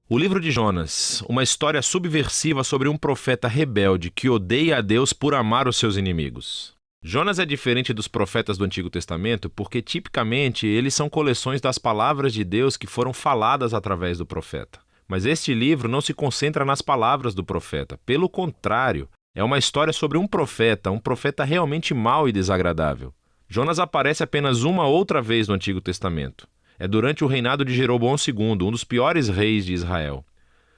O livro de Jonas, uma história subversiva sobre um profeta rebelde que odeia a Deus por amar os seus inimigos. Jonas é diferente dos profetas do Antigo Testamento porque, tipicamente, eles são coleções das palavras de Deus que foram faladas através do profeta. Mas este livro não se concentra nas palavras do profeta. Pelo contrário, é uma história sobre um profeta realmente mau e desagradável. Jonas aparece apenas uma outra vez no Antigo Testamento. É durante o reinado de Jeroboão II, um dos piores reis de Israel.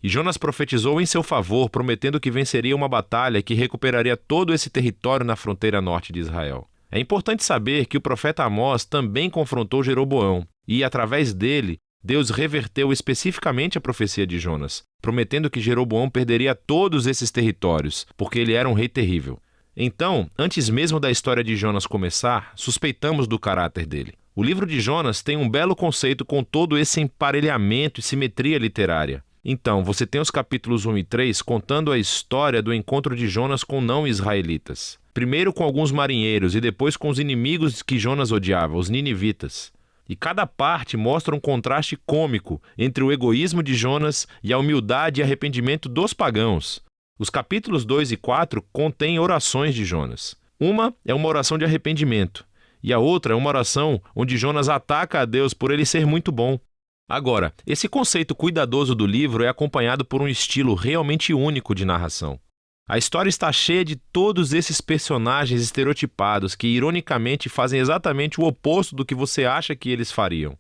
E Jonas profetizou em seu favor, prometendo que venceria uma batalha que recuperaria todo esse território na fronteira norte de Israel. É importante saber que o profeta Amós também confrontou Jeroboão, e através dele, Deus reverteu especificamente a profecia de Jonas, prometendo que Jeroboão perderia todos esses territórios, porque ele era um rei terrível. Então, antes mesmo da história de Jonas começar, suspeitamos do caráter dele. O livro de Jonas tem um belo conceito com todo esse emparelhamento e simetria literária. Então, você tem os capítulos 1 e 3 contando a história do encontro de Jonas com não-israelitas. Primeiro com alguns marinheiros e depois com os inimigos que Jonas odiava, os ninivitas. E cada parte mostra um contraste cômico entre o egoísmo de Jonas e a humildade e arrependimento dos pagãos. Os capítulos 2 e 4 contêm orações de Jonas. Uma é uma oração de arrependimento. E a outra é uma oração onde Jonas ataca a Deus por ele ser muito bom. Agora, esse conceito cuidadoso do livro é acompanhado por um estilo realmente único de narração. A história está cheia de todos esses personagens estereotipados que, ironicamente, fazem exatamente o oposto do que você acha que eles fariam.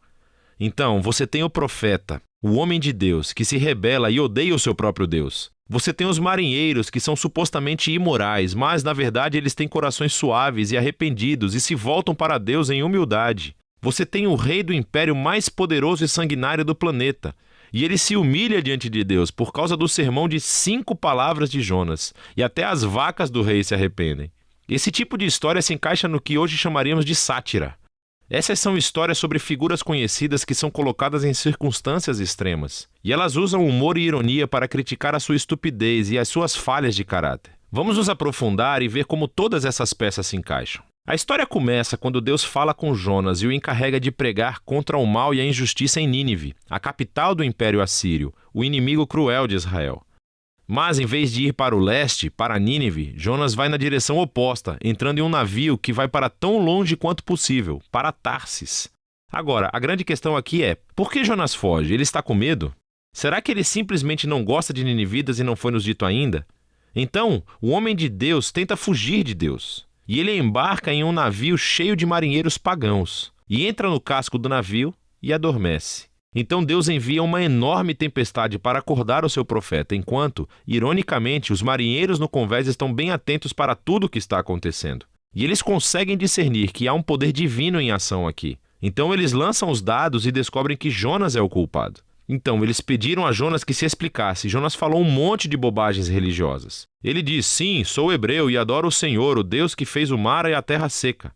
Então, você tem o profeta, o homem de Deus, que se rebela e odeia o seu próprio Deus. Você tem os marinheiros, que são supostamente imorais, mas, na verdade, eles têm corações suaves e arrependidos e se voltam para Deus em humildade. Você tem o rei do império mais poderoso e sanguinário do planeta, e ele se humilha diante de Deus por causa do sermão de 5 palavras de Jonas, e até as vacas do rei se arrependem. Esse tipo de história se encaixa no que hoje chamaríamos de sátira. Essas são histórias sobre figuras conhecidas que são colocadas em circunstâncias extremas, e elas usam humor e ironia para criticar a sua estupidez e as suas falhas de caráter. Vamos nos aprofundar e ver como todas essas peças se encaixam. A história começa quando Deus fala com Jonas e o encarrega de pregar contra o mal e a injustiça em Nínive, a capital do Império Assírio, o inimigo cruel de Israel. Mas, em vez de ir para o leste, para Nínive, Jonas vai na direção oposta, entrando em um navio que vai para tão longe quanto possível, para Tarsis. Agora, a grande questão aqui é, por que Jonas foge? Ele está com medo? Será que ele simplesmente não gosta de ninivitas e não foi nos dito ainda? Então, o homem de Deus tenta fugir de Deus. E ele embarca em um navio cheio de marinheiros pagãos, e entra no casco do navio e adormece. Então Deus envia uma enorme tempestade para acordar o seu profeta, enquanto, ironicamente, os marinheiros no convés estão bem atentos para tudo o que está acontecendo. E eles conseguem discernir que há um poder divino em ação aqui. Então eles lançam os dados e descobrem que Jonas é o culpado. Então eles pediram a Jonas que se explicasse. Jonas falou um monte de bobagens religiosas. Ele diz, sim, sou hebreu e adoro o Senhor, o Deus que fez o mar e a terra seca.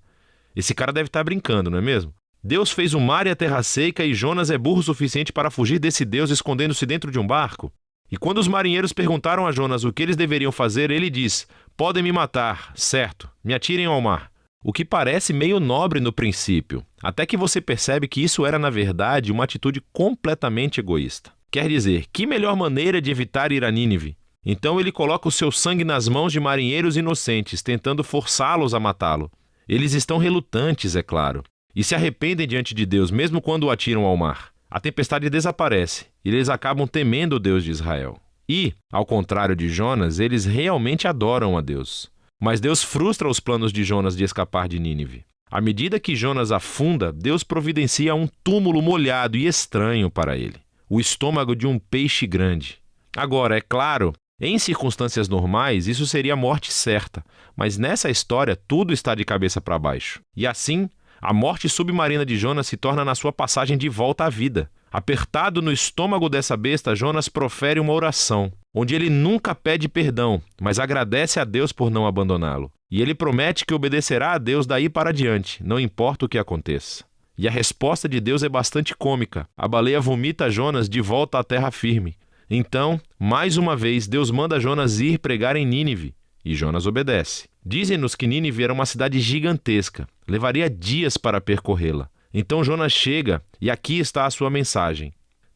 Esse cara deve estar brincando, não é mesmo? Deus fez o mar e a terra seca e Jonas é burro o suficiente para fugir desse Deus escondendo-se dentro de um barco? E quando os marinheiros perguntaram a Jonas o que eles deveriam fazer, ele diz, podem me matar, certo, me atirem ao mar. O que parece meio nobre no princípio, até que você percebe que isso era, na verdade, uma atitude completamente egoísta. Quer dizer, que melhor maneira de evitar ir a Nínive? Então ele coloca o seu sangue nas mãos de marinheiros inocentes, tentando forçá-los a matá-lo. Eles estão relutantes, é claro, e se arrependem diante de Deus, mesmo quando o atiram ao mar. A tempestade desaparece, e eles acabam temendo o Deus de Israel. E, ao contrário de Jonas, eles realmente adoram a Deus. Mas Deus frustra os planos de Jonas de escapar de Nínive. À medida que Jonas afunda, Deus providencia um túmulo molhado e estranho para ele. O estômago de um peixe grande. Agora, é claro, em circunstâncias normais, isso seria a morte certa. Mas nessa história, tudo está de cabeça para baixo. E assim, a morte submarina de Jonas se torna na sua passagem de volta à vida. Apertado no estômago dessa besta, Jonas profere uma oração, onde ele nunca pede perdão, mas agradece a Deus por não abandoná-lo. E ele promete que obedecerá a Deus daí para diante, não importa o que aconteça. E a resposta de Deus é bastante cômica. A baleia vomita Jonas de volta à terra firme. Então, mais uma vez, Deus manda Jonas ir pregar em Nínive, e Jonas obedece. Dizem-nos que Nínive era uma cidade gigantesca, levaria dias para percorrê-la. Então Jonas chega, e aqui está a sua mensagem.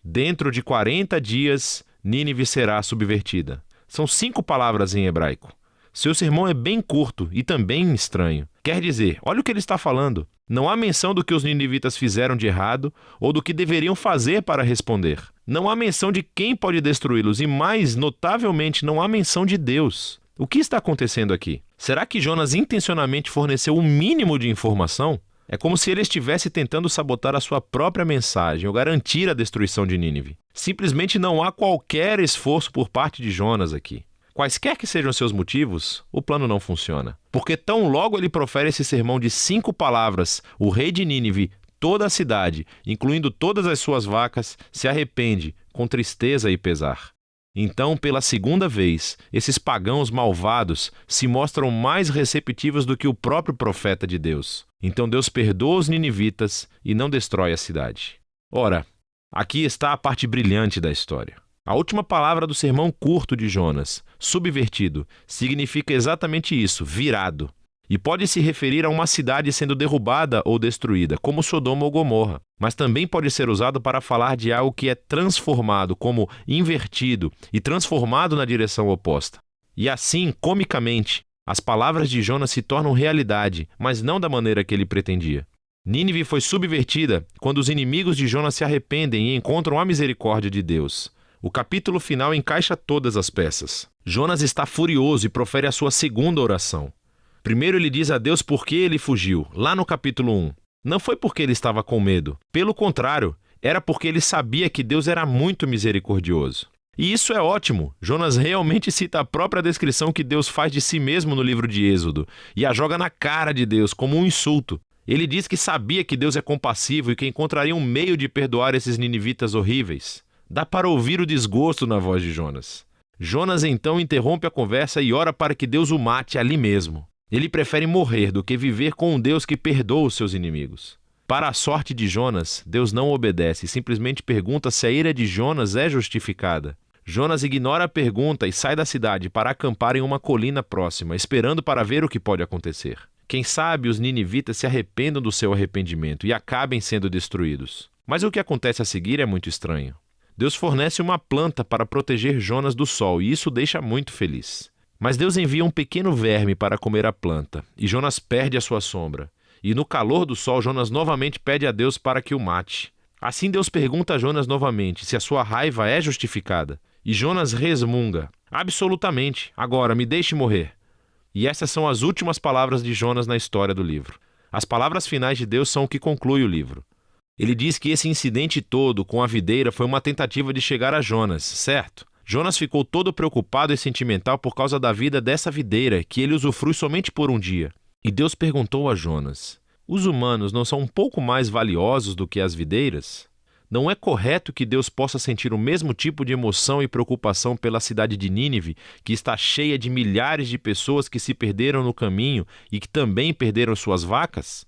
Dentro de 40 dias, Nínive será subvertida. São 5 palavras em hebraico. Seu sermão é bem curto e também estranho. Quer dizer, olha o que ele está falando. Não há menção do que os ninivitas fizeram de errado ou do que deveriam fazer para responder. Não há menção de quem pode destruí-los e, mais notavelmente, não há menção de Deus. O que está acontecendo aqui? Será que Jonas intencionalmente forneceu o mínimo de informação? É como se ele estivesse tentando sabotar a sua própria mensagem ou garantir a destruição de Nínive. Simplesmente não há qualquer esforço por parte de Jonas aqui. Quaisquer que sejam seus motivos, o plano não funciona. Porque tão logo ele profere esse sermão de 5 palavras, o rei de Nínive, toda a cidade, incluindo todas as suas vacas, se arrepende, com tristeza e pesar. Então, pela segunda vez, esses pagãos malvados se mostram mais receptivos do que o próprio profeta de Deus. Então Deus perdoa os ninivitas e não destrói a cidade. Ora, aqui está a parte brilhante da história. A última palavra do sermão curto de Jonas, subvertido, significa exatamente isso, virado. E pode se referir a uma cidade sendo derrubada ou destruída, como Sodoma ou Gomorra. Mas também pode ser usado para falar de algo que é transformado, como invertido e transformado na direção oposta. E assim, comicamente, as palavras de Jonas se tornam realidade, mas não da maneira que ele pretendia. Nínive foi subvertida quando os inimigos de Jonas se arrependem e encontram a misericórdia de Deus. O capítulo final encaixa todas as peças. Jonas está furioso e profere a sua segunda oração. Primeiro ele diz a Deus por que ele fugiu, lá no capítulo 1. Não foi porque ele estava com medo. Pelo contrário, era porque ele sabia que Deus era muito misericordioso. E isso é ótimo. Jonas realmente cita a própria descrição que Deus faz de si mesmo no livro de Êxodo e a joga na cara de Deus como um insulto. Ele diz que sabia que Deus é compassivo e que encontraria um meio de perdoar esses ninivitas horríveis. Dá para ouvir o desgosto na voz de Jonas. Jonas então interrompe a conversa e ora para que Deus o mate ali mesmo. Ele prefere morrer do que viver com um Deus que perdoa os seus inimigos. Para a sorte de Jonas, Deus não obedece e simplesmente pergunta se a ira de Jonas é justificada. Jonas ignora a pergunta e sai da cidade para acampar em uma colina próxima, esperando para ver o que pode acontecer. Quem sabe os ninivitas se arrependam do seu arrependimento e acabem sendo destruídos. Mas o que acontece a seguir é muito estranho. Deus fornece uma planta para proteger Jonas do sol e isso o deixa muito feliz. Mas Deus envia um pequeno verme para comer a planta, e Jonas perde a sua sombra. E no calor do sol, Jonas novamente pede a Deus para que o mate. Assim Deus pergunta a Jonas novamente se a sua raiva é justificada. E Jonas resmunga: absolutamente, agora me deixe morrer. E essas são as últimas palavras de Jonas na história do livro. As palavras finais de Deus são o que conclui o livro. Ele diz que esse incidente todo com a videira foi uma tentativa de chegar a Jonas, certo? Jonas ficou todo preocupado e sentimental por causa da vida dessa videira, que ele usufrui somente por um dia. E Deus perguntou a Jonas: os humanos não são um pouco mais valiosos do que as videiras? Não é correto que Deus possa sentir o mesmo tipo de emoção e preocupação pela cidade de Nínive, que está cheia de milhares de pessoas que se perderam no caminho e que também perderam suas vacas?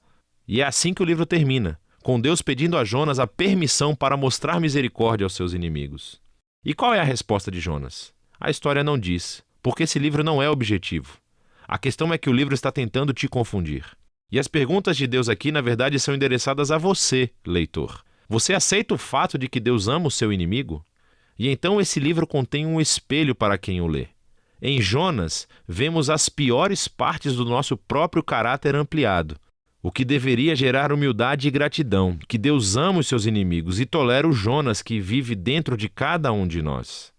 E é assim que o livro termina, com Deus pedindo a Jonas a permissão para mostrar misericórdia aos seus inimigos. E qual é a resposta de Jonas? A história não diz, porque esse livro não é objetivo. A questão é que o livro está tentando te confundir. E as perguntas de Deus aqui, na verdade, são endereçadas a você, leitor. Você aceita o fato de que Deus ama o seu inimigo? E então esse livro contém um espelho para quem o lê. Em Jonas, vemos as piores partes do nosso próprio caráter ampliado, o que deveria gerar humildade e gratidão, que Deus ama os seus inimigos e tolera o Jonas que vive dentro de cada um de nós.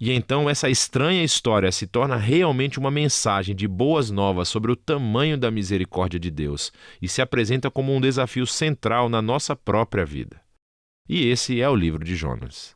E então essa estranha história se torna realmente uma mensagem de boas novas sobre o tamanho da misericórdia de Deus e se apresenta como um desafio central na nossa própria vida. E esse é o livro de Jonas.